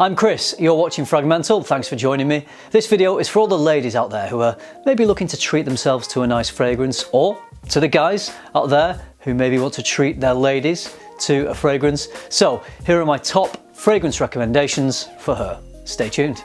I'm Chris, you're watching FRAG-MENTAL, thanks for joining me. This video is for all the ladies out there who are maybe looking to treat themselves to a nice fragrance, or to the guys out there who maybe want to treat their ladies to a fragrance. So here are my top fragrance recommendations for her. Stay tuned.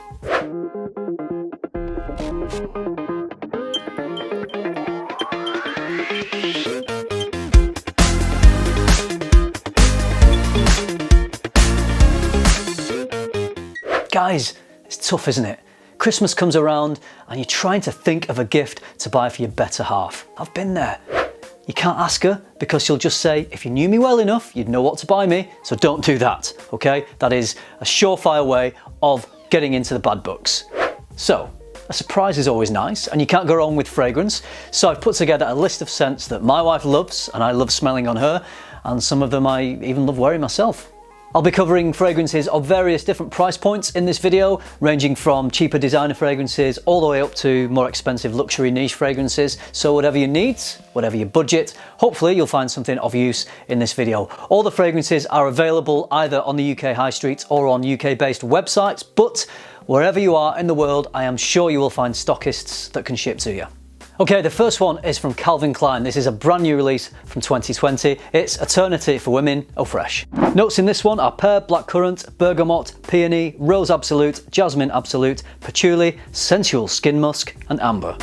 Guys, it's tough, isn't it? Christmas comes around and you're trying to think of a gift to buy for your better half. I've been there. You can't ask her because she'll just say, if you knew me well enough, you'd know what to buy me, so don't do that, okay? That is a surefire way of getting into the bad books. So, a surprise is always nice, and you can't go wrong with fragrance, so I've put together a list of scents that my wife loves, and I love smelling on her, and some of them I even love wearing myself. I'll be covering fragrances of various different price points in this video, ranging from cheaper designer fragrances all the way up to more expensive luxury niche fragrances. So whatever your needs, whatever your budget, hopefully you'll find something of use in this video. All the fragrances are available either on the UK high street or on UK-based websites, but wherever you are in the world, I am sure you will find stockists that can ship to you. Okay, the first one is from Calvin Klein. This is a brand new release from 2020. It's Eternity for Women, Eau Fraiche. Notes in this one are pear, blackcurrant, bergamot, peony, rose absolute, jasmine absolute, patchouli, sensual skin musk, and amber.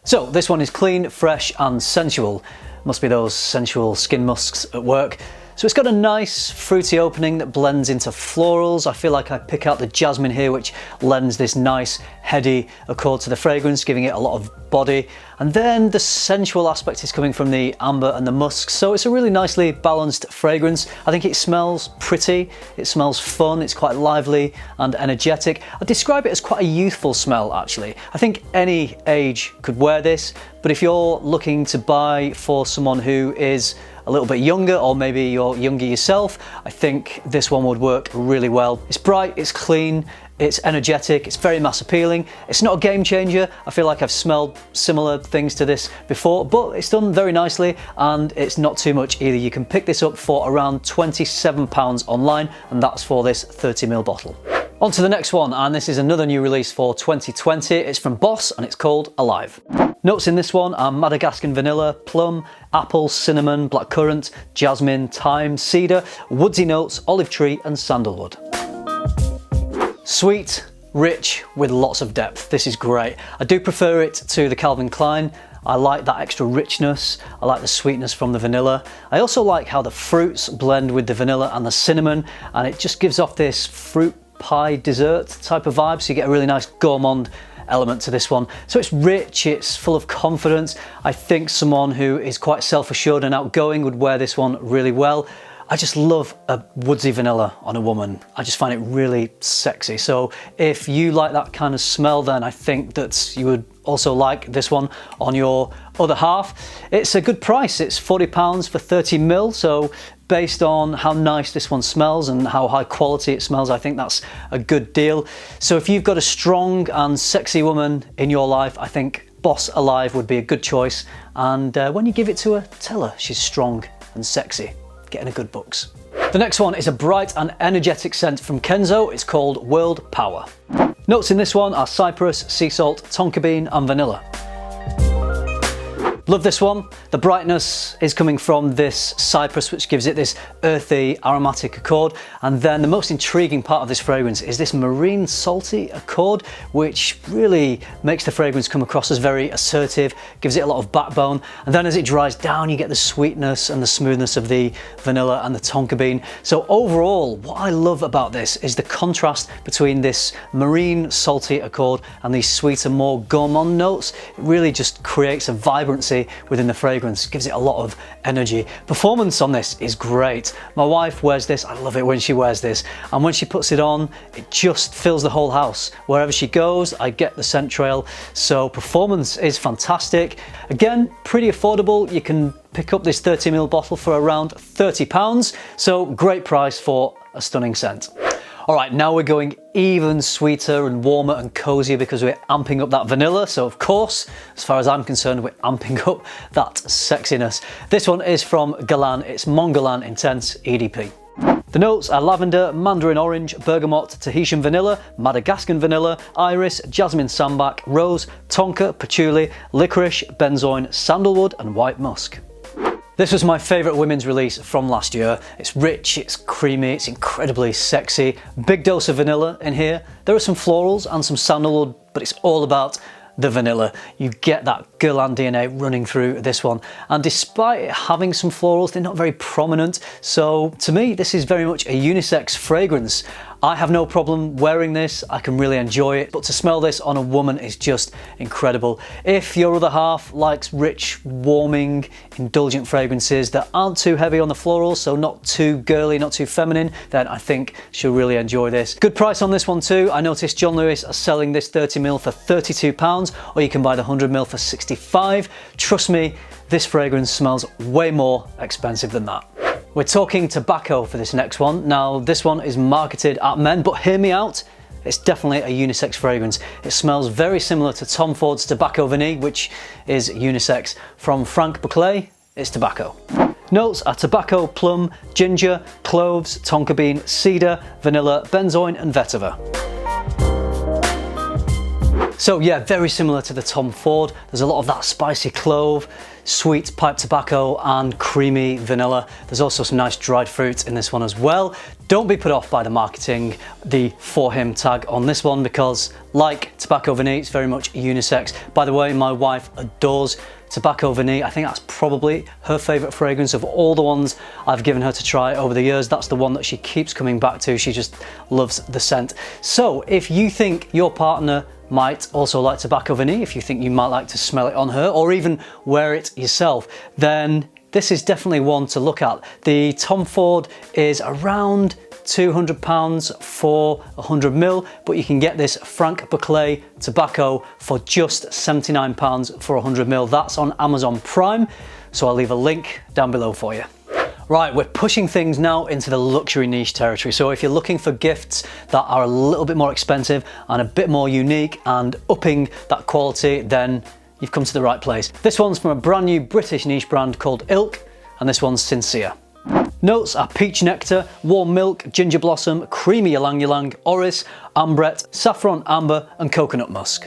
So this one is clean, fresh, and sensual. Must be those sensual skin musks at work. So it's got a nice fruity opening that blends into florals. I feel like I pick out the jasmine here, which lends this nice heady accord to the fragrance, giving it a lot of body. And then the sensual aspect is coming from the amber and the musk. So it's a really nicely balanced fragrance. I think it smells pretty, it smells fun, it's quite lively and energetic. I'd describe it as quite a youthful smell, actually. I think any age could wear this, but if you're looking to buy for someone who is a little bit younger, or maybe you're younger yourself, I think this one would work really well. It's bright, it's clean, it's energetic, it's very mass appealing. It's not a game changer. I feel like I've smelled similar things to this before, but it's done very nicely and it's not too much either. You can pick this up for around £27 online, and that's for this 30ml bottle. On to the next one, and this is another new release for 2020. It's from Boss and it's called Alive. Notes in this one are Madagascan vanilla, plum, apple, cinnamon, blackcurrant, jasmine, thyme, cedar, woodsy notes, olive tree, and sandalwood. Sweet, rich, with lots of depth. This is great. I do prefer it to the Calvin Klein. I like that extra richness. I like the sweetness from the vanilla. I also like how the fruits blend with the vanilla and the cinnamon, and it just gives off this fruit pie dessert type of vibe, so you get a really nice gourmand element to this one. So it's rich, it's full of confidence. I think someone who is quite self-assured and outgoing would wear this one really well. I just love a woodsy vanilla on a woman. I just find it really sexy. So if you like that kind of smell, then I think that you would also like this one on your other half. It's a good price. It's £40 for 30ml. So based on how nice this one smells and how high quality it smells, I think that's a good deal. So if you've got a strong and sexy woman in your life, I think Boss Alive would be a good choice. And when you give it to her, tell her she's strong and sexy. Get in a good books. The next one is a bright and energetic scent from Kenzo. It's called World Power. Notes in this one are cypress, sea salt, tonka bean, and vanilla. Love this one. The brightness is coming from this cypress, which gives it this earthy, aromatic accord. And then the most intriguing part of this fragrance is this marine salty accord, which really makes the fragrance come across as very assertive, gives it a lot of backbone. And then as it dries down, you get the sweetness and the smoothness of the vanilla and the tonka bean. So overall, what I love about this is the contrast between this marine salty accord and these sweeter, more gourmand notes. It really just creates a vibrancy within the fragrance, gives it a lot of energy. Performance on this is great. My wife wears this. I love it when she wears this, and when she puts it on, it just fills the whole house. Wherever she goes, I get the scent trail. So performance is fantastic. Again, pretty affordable. You can pick up this 30ml bottle for around £30, so great price for a stunning scent. All right, now we're going even sweeter and warmer and cozier because we're amping up that vanilla. So of course, as far as I'm concerned, we're amping up that sexiness. This one is from Guerlain. It's Mon Guerlain Intense EDP. The notes are lavender, mandarin orange, bergamot, Tahitian vanilla, Madagascan vanilla, iris, jasmine sambac, rose, tonka, patchouli, licorice, benzoin, sandalwood and white musk. This was my favourite women's release from last year. It's rich, it's creamy, it's incredibly sexy. Big dose of vanilla in here. There are some florals and some sandalwood, but it's all about the vanilla. You get that Guerlain DNA running through this one. And despite it having some florals, they're not very prominent. So to me, this is very much a unisex fragrance. I have no problem wearing this, I can really enjoy it, but to smell this on a woman is just incredible. If your other half likes rich, warming, indulgent fragrances that aren't too heavy on the florals, so not too girly, not too feminine, then I think she'll really enjoy this. Good price on this one too. I noticed John Lewis are selling this 30ml for £32, or you can buy the 100ml for £65. Trust me, this fragrance smells way more expensive than that. We're talking tobacco for this next one. Now, this one is marketed at men, but hear me out, it's definitely a unisex fragrance. It smells very similar to Tom Ford's Tobacco Vanille, which is unisex. From Franck Boclet, it's tobacco. Notes are tobacco, plum, ginger, cloves, tonka bean, cedar, vanilla, benzoin and vetiver. So yeah, very similar to the Tom Ford. There's a lot of that spicy clove, sweet pipe tobacco and creamy vanilla. There's also some nice dried fruit in this one as well. Don't be put off by the marketing, the for him tag on this one, because like Tobacco Vanille, it's very much unisex. By the way, my wife adores Tobacco Vanille. I think that's probably her favourite fragrance of all the ones I've given her to try over the years. That's the one that she keeps coming back to. She just loves the scent. So if you think your partner might also like Tobacco Vanille, if you think you might like to smell it on her or even wear it yourself, then this is definitely one to look at. The Tom Ford is around £200 for 100ml, but you can get this Franck Boclet tobacco for just £79 for 100ml. That's on Amazon Prime, so I'll leave a link down below for you. Right, we're pushing things now into the luxury niche territory. So if you're looking for gifts that are a little bit more expensive and a bit more unique and upping that quality, then you've come to the right place. This one's from a brand new British niche brand called Ilk, and this one's Sincere. Notes are peach nectar, warm milk, ginger blossom, creamy ylang ylang, orris, ambrette, saffron amber and coconut musk.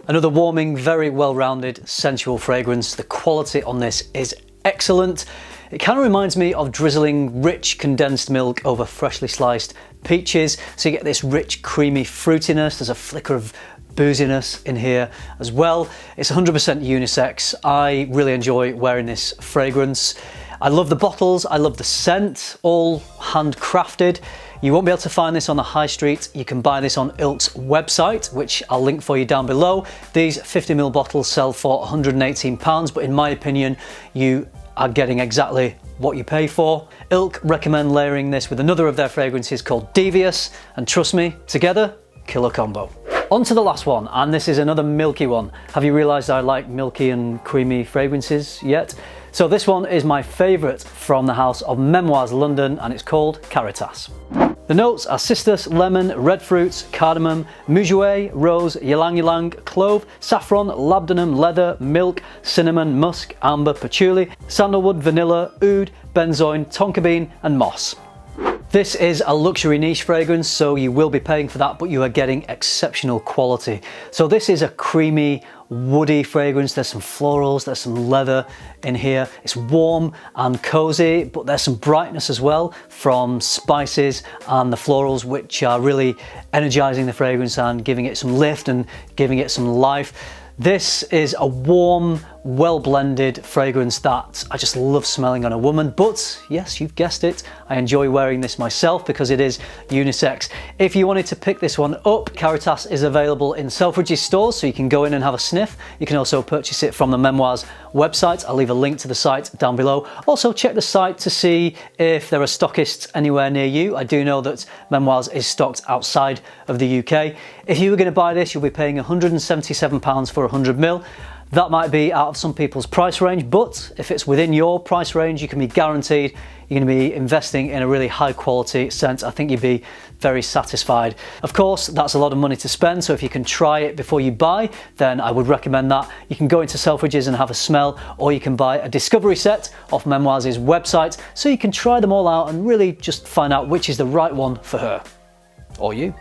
Another warming, very well-rounded, sensual fragrance. The quality on this is excellent. It kind of reminds me of drizzling rich condensed milk over freshly sliced peaches. So you get this rich creamy fruitiness. There's a flicker of booziness in here as well. It's 100% unisex. I really enjoy wearing this fragrance. I love the bottles, I love the scent, all handcrafted. You won't be able to find this on the high street. You can buy this on Ilk's website, which I'll link for you down below. These 50ml bottles sell for £118, but in my opinion, you are getting exactly what you pay for. Ilk recommend layering this with another of their fragrances called Devious, and trust me, together, killer combo. On to the last one, and this is another milky one. Have you realised I like milky and creamy fragrances yet? So this one is my favourite from the house of Memoirs London, and it's called Caritas. The notes are cistus, lemon, red fruits, cardamom, muguet, rose, ylang ylang, clove, saffron, labdanum, leather, milk, cinnamon, musk, amber, patchouli, sandalwood, vanilla, oud, benzoin, tonka bean and moss. This is a luxury niche fragrance, so you will be paying for that, but you are getting exceptional quality. So this is a creamy, woody fragrance. There's some florals, there's some leather in here. It's warm and cozy, but there's some brightness as well from spices and the florals, which are really energizing the fragrance and giving it some lift and giving it some life. This is a warm, well-blended fragrance that I just love smelling on a woman, but yes, you've guessed it, I enjoy wearing this myself because it is unisex. If you wanted to pick this one up, Caritas is available in Selfridges stores, so you can go in and have a sniff. You can also purchase it from the Memoirs website. I'll leave a link to the site down below. Also check the site to see if there are stockists anywhere near you. I do know that Memoirs is stocked outside of the UK. If you were going to buy this, you'll be paying £177 for 100ml. That might be out of some people's price range, but if it's within your price range, you can be guaranteed you're going to be investing in a really high quality scent. I think you'd be very satisfied. Of course, that's a lot of money to spend, so if you can try it before you buy, then I would recommend that. You can go into Selfridges and have a smell, or you can buy a discovery set off Memoirs' website, so you can try them all out and really just find out which is the right one for her. Or you.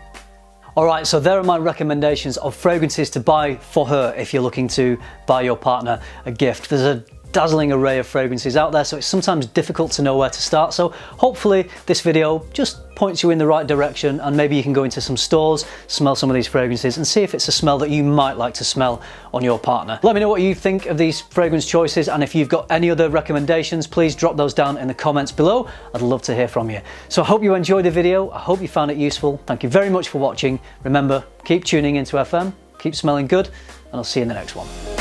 Alright, so there are my recommendations of fragrances to buy for her if you're looking to buy your partner a gift. There's a dazzling array of fragrances out there, so it's sometimes difficult to know where to start. So hopefully this video just points you in the right direction, and maybe you can go into some stores, smell some of these fragrances and see if it's a smell that you might like to smell on your partner. Let me know what you think of these fragrance choices, and if you've got any other recommendations, please drop those down in the comments below. I'd love to hear from you. So I hope you enjoyed the video. I hope you found it useful. Thank you very much for watching. Remember, keep tuning into FM, keep smelling good, and I'll see you in the next one.